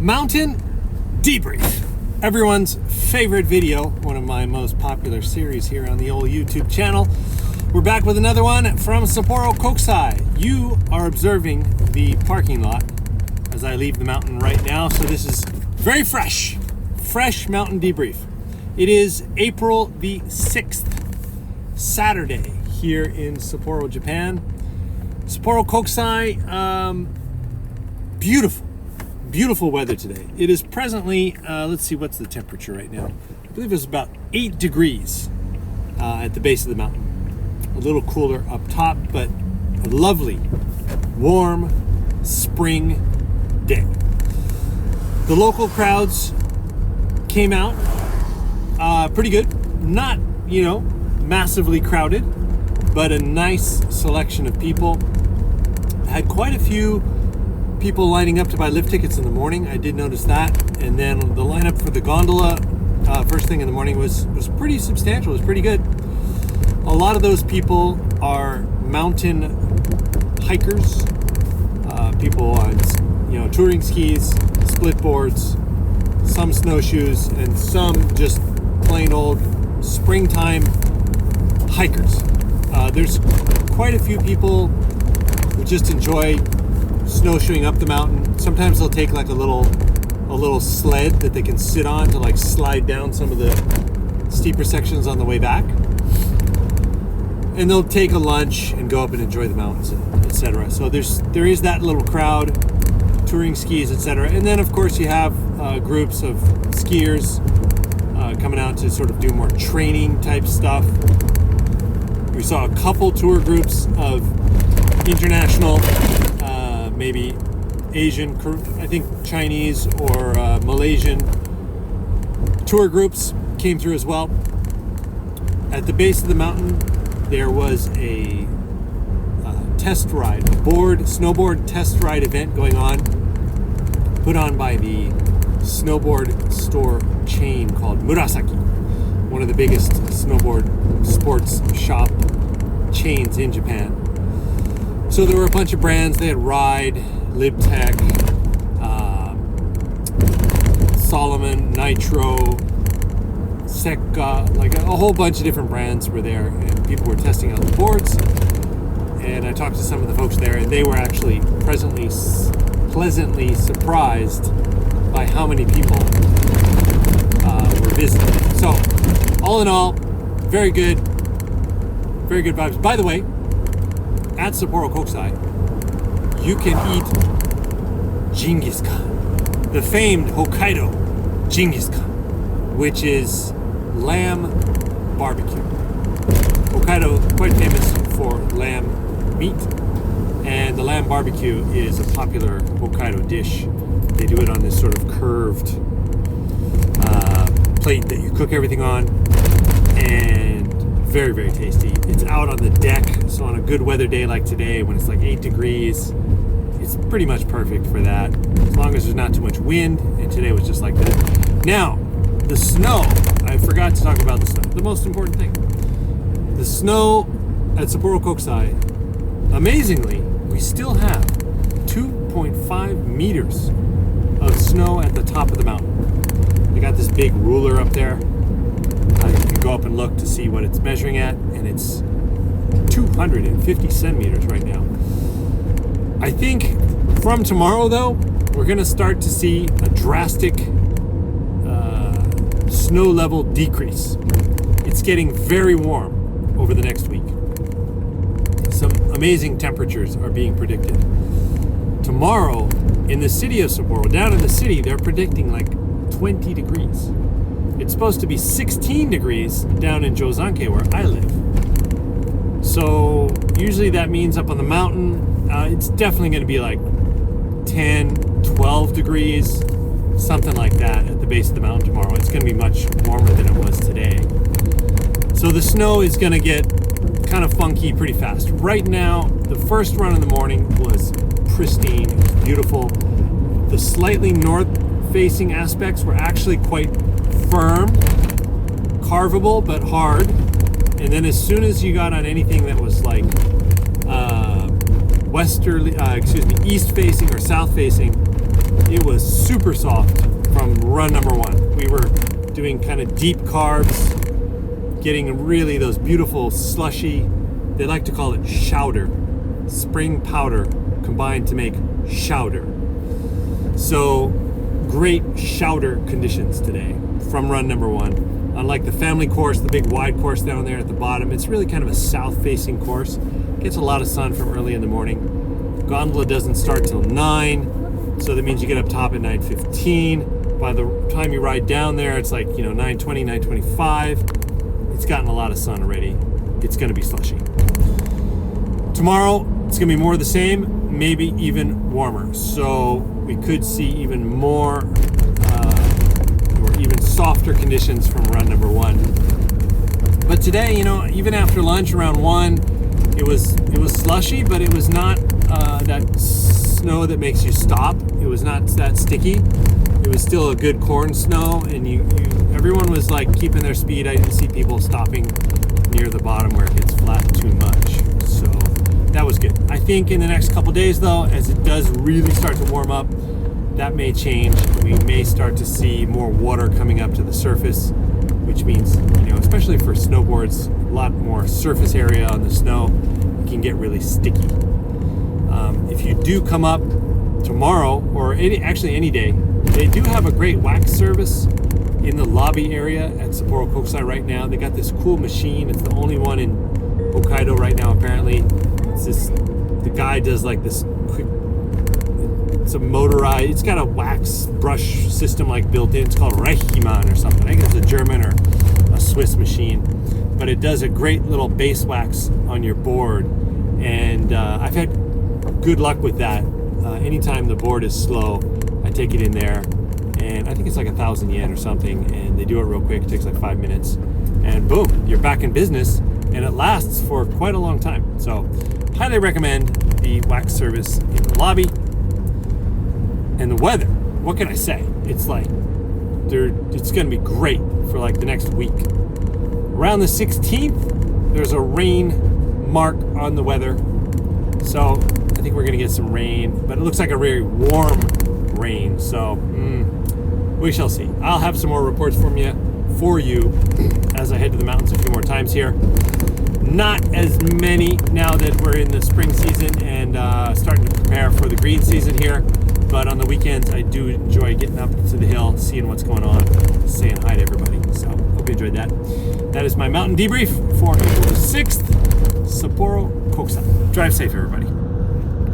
Mountain Debrief, everyone's favorite video, one of my most popular series here on the old YouTube channel. We're back with another one from Sapporo, Kokusai. You are observing the parking lot as I leave the mountain right now, so this is very fresh Mountain Debrief. It is April the 6th, Saturday, here in Sapporo, Japan. Sapporo, Kokusai, beautiful weather today. It is presently, let's see, what's the temperature right now? I believe it's about 8 degrees at the base of the mountain. A little cooler up top, but a lovely, warm spring day. The local crowds came out pretty good. Not, massively crowded, but a nice selection of people. I had quite a few people lining up to buy lift tickets in the morning. I did notice that. And then the lineup for the gondola first thing in the morning was pretty substantial. It was pretty good. A lot of those people are mountain hikers, people on touring skis, split boards, some snowshoes, and some just plain old springtime hikers. There's quite a few people who just enjoy snowshoeing up the mountain. Sometimes they'll take like a little sled that they can sit on to like slide down some of the steeper sections on the way back. And they'll take a lunch and go up and enjoy the mountains, etc. So there is that little crowd, touring skis, etc. And then of course you have groups of skiers coming out to sort of do more training type stuff. We saw a couple tour groups of international, maybe Asian, I think Chinese or Malaysian tour groups came through as well. At the base of the mountain, there was a snowboard test ride event going on, put on by the snowboard store chain called Murasaki, one of the biggest snowboard sports shop chains in Japan. So there were a bunch of brands. They had Ride, Libtech, Solomon, Nitro, Sekka, like a whole bunch of different brands were there, and people were testing out the boards. And I talked to some of the folks there, and they were actually pleasantly surprised by how many people were visiting. So, all in all, very good vibes. By the way, at Sapporo Kokusai, you can eat Genghis Khan, the famed Hokkaido Genghis Khan, which is lamb barbecue. Hokkaido, quite famous for lamb meat, and the lamb barbecue is a popular Hokkaido dish. They do it on this sort of curved plate that you cook everything on, and very, very tasty. It's out on the deck, so on a good weather day like today, when it's like 8 degrees, it's pretty much perfect for that, as long as there's not too much wind, and today was just like that. Now, the snow, I forgot to talk about the snow, the most important thing. The snow at Sapporo Kokusai, amazingly, we still have 2.5 meters of snow at the top of the mountain. They got this big ruler up there. You can go up and look to see what it's measuring at, and it's 250 centimeters right now. I think from tomorrow, though, we're going to start to see a drastic snow level decrease. It's getting very warm over the next week. Some amazing temperatures are being predicted. Tomorrow, in the city of Sapporo, down in the city, they're predicting like 20 degrees. It's supposed to be 16 degrees down in Jozanke, where I live. So usually that means up on the mountain, it's definitely going to be like 10, 12 degrees, something like that at the base of the mountain tomorrow. It's going to be much warmer than it was today. So the snow is going to get kind of funky pretty fast. Right now, the first run in the morning was pristine, beautiful. The slightly north-facing aspects were actually quite firm, carvable, but hard. And then as soon as you got on anything that was like east-facing or south-facing, it was super soft from run number 1. We were doing kind of deep carbs, getting really those beautiful slushy, they like to call it chowder, spring powder combined to make chowder. So great chowder conditions today from run number 1. Unlike the family course, the big wide course down there at the bottom, it's really kind of a south-facing course. Gets a lot of sun from early in the morning. Gondola doesn't start till 9, so that means you get up top at 9:15. By the time you ride down there, it's like, 9:20, 9:25. It's gotten a lot of sun already. It's going to be slushy. Tomorrow, it's going to be more of the same, maybe even warmer. So we could see even more or even softer conditions from run number 1. But today, even after lunch around 1, it was slushy, but it was not that snow that makes you stop. It was not that sticky. It was still a good corn snow, and everyone was like keeping their speed. I didn't see people stopping near the bottom where it gets flat too much. So that was good. I think in the next couple days, though, as it does really start to warm up, that may change. We may start to see more water coming up to the surface, which means, especially for snowboards, a lot more surface area on the snow. It can get really sticky. If you do come up tomorrow, or any day, they do have a great wax service in the lobby area at Sapporo Kokusai right now. They got this cool machine. It's the only one in Hokkaido right now, apparently. The guy does like this quick, it's a motorized, it's got a wax brush system like built in. It's called Reichmann or something. I think it's a German or a Swiss machine. But it does a great little base wax on your board. And I've had good luck with that. Anytime the board is slow, I take it in there, and I think it's like 1,000 yen or something, and they do it real quick. It takes like 5 minutes, and boom, you're back in business, and it lasts for quite a long time. So highly recommend the wax service in the lobby. And the weather, what can I say? It's like it's going to be great for like the next week. Around the 16th, there's a rain mark on the weather, so I think we're going to get some rain, but it looks like a very warm rain, so we shall see. I'll have some more reports for you as I head to the mountains a few more times here. Not as many now that we're in the spring season and starting to prepare for the green season here, but on the weekends I do enjoy getting up to the hill, seeing what's going on, saying hi to everybody. So hope you enjoyed that. That is my mountain debrief for April 6th, Sapporo Kokusai. Drive safe, everybody.